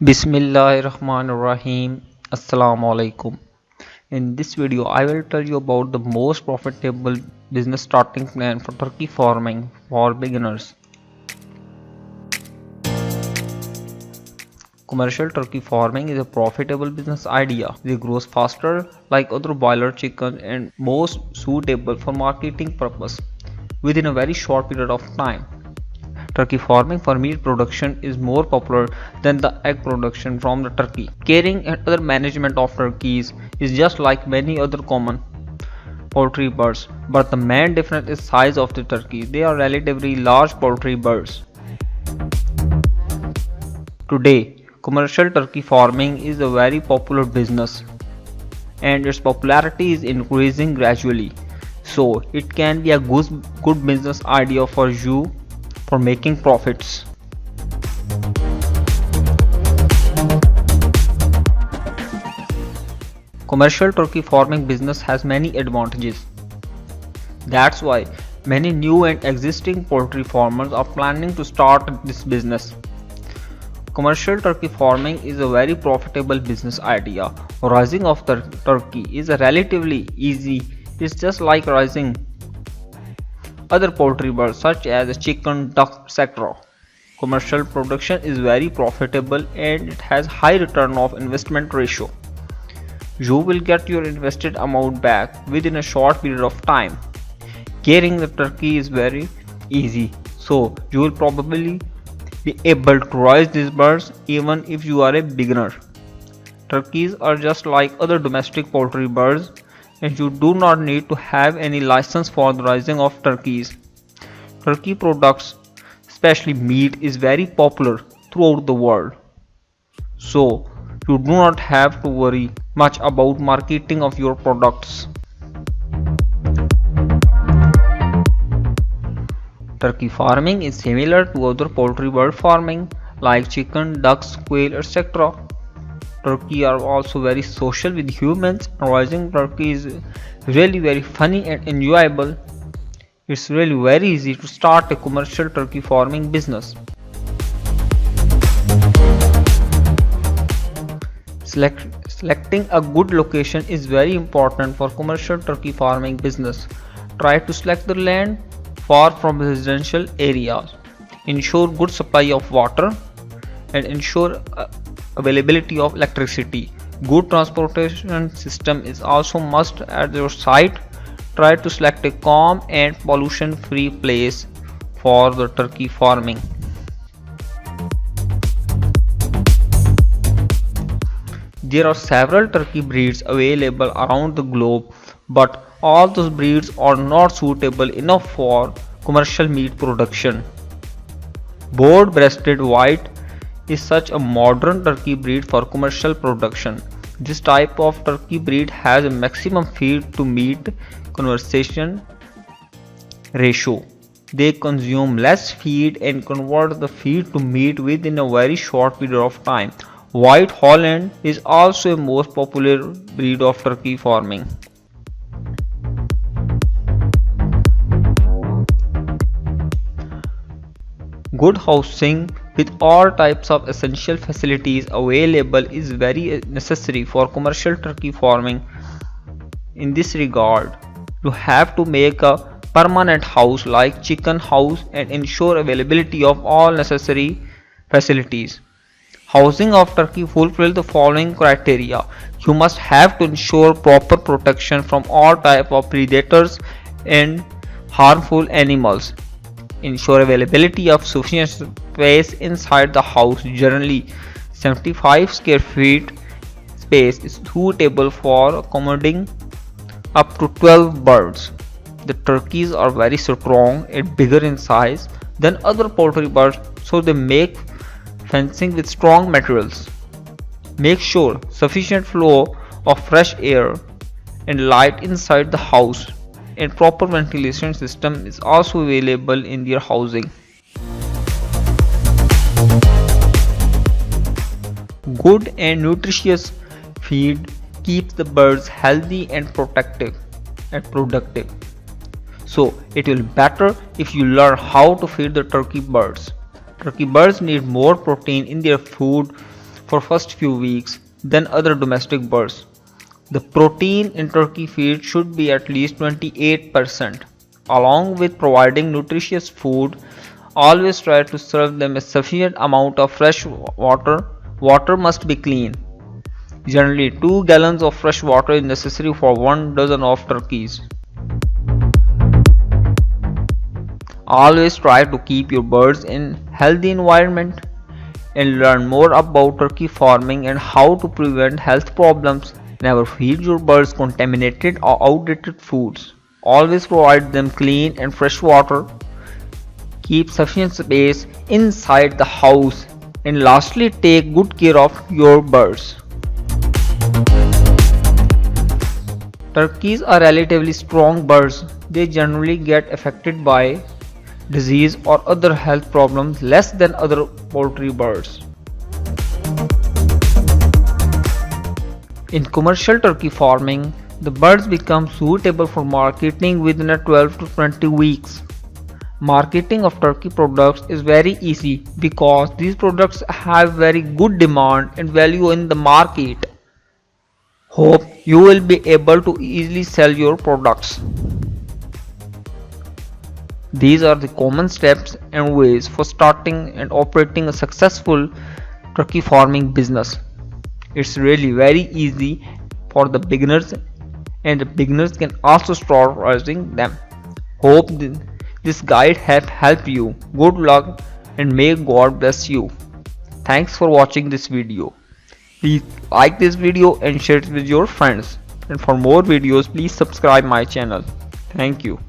Bismillahirrahmanirrahim. Assalamu alaikum. In this video, I will tell you about the most profitable business starting plan for turkey farming for beginners. Commercial turkey farming is a profitable business idea. It grows faster like other broiler chicken and most suitable for marketing purpose within a very short period of time. Turkey farming for meat production is more popular than the egg production from the turkey. Caring and other management of turkeys is just like many other common poultry birds, but the main difference is size of the turkey. They are relatively large poultry birds. Today, commercial turkey farming is a very popular business and its popularity is increasing gradually. So, it can be a good business idea for you for making profits. Commercial turkey farming business has many advantages. That's why many new and existing poultry farmers are planning to start this business. Commercial turkey farming is a very profitable business idea. Raising of the turkey is a relatively easy. It's just like raising other poultry birds such as chicken, duck, etc. Commercial production is very profitable and it has high return of investment ratio. You will get your invested amount back within a short period of time. Caring the turkey is very easy, so you will probably be able to raise these birds even if you are a beginner. Turkeys are just like other domestic poultry birds and you do not need to have any license for the raising of turkeys. Turkey products, especially meat, is very popular throughout the world. So, you do not have to worry much about marketing of your products. Turkey farming is similar to other poultry bird farming like chicken, ducks, quail, etc. Turkey are also very social with humans. Raising turkey is really very funny and enjoyable. It's really very easy to start a commercial turkey farming business. Selecting a good location is very important for commercial turkey farming business. Try to select the land far from residential areas. Ensure good supply of water and ensure availability of electricity. Good transportation system is also must at your site. Try to select a calm and pollution free place for the turkey farming. There are several turkey breeds available around the globe, but all those breeds are not suitable enough for commercial meat production. Broad-breasted white is such a modern turkey breed for commercial production. This type of turkey breed has a maximum feed to meat conversion ratio. They consume less feed and convert the feed to meat within a very short period of time. White Holland is also a most popular breed of turkey farming. Good housing with all types of essential facilities available is very necessary for commercial turkey farming. In this regard, you have to make a permanent house like chicken house and ensure availability of all necessary facilities. Housing of turkey fulfill the following criteria. You must have to ensure proper protection from all type of predators and harmful animals. Ensure availability of sufficient space inside the house. Generally, 75 square feet space is suitable for accommodating up to 12 birds. The turkeys are very strong and bigger in size than other poultry birds, so they make fencing with strong materials. Make sure sufficient flow of fresh air and light inside the house and proper ventilation system is also available in their housing. Good and nutritious feed keeps the birds healthy and productive. So it will be better if you learn how to feed the turkey birds. Turkey birds need more protein in their food for first few weeks than other domestic birds. The protein in turkey feed should be at least 28%. Along with providing nutritious food, always try to serve them a sufficient amount of fresh water. Water must be clean. Generally, 2 gallons of fresh water is necessary for 1 dozen of turkeys. Always try to keep your birds in healthy environment and learn more about turkey farming and how to prevent health problems. Never feed your birds contaminated or outdated foods. Always provide them clean and fresh water. Keep sufficient space inside the house. And lastly, take good care of your birds. Turkeys are relatively strong birds. They generally get affected by disease or other health problems less than other poultry birds. In commercial turkey farming, the birds become suitable for marketing within 12 to 20 weeks. Marketing of turkey products is very easy because these products have very good demand and value in the market. Hope you will be able to easily sell your products. These are the common steps and ways for starting and operating a successful turkey farming business. It's really very easy for the beginners, and the beginners can also start using them. Hope this guide help you. Good luck and may God bless you. Thanks for watching this video. Please like this video and share it with your friends. And for more videos, please subscribe my channel. Thank you.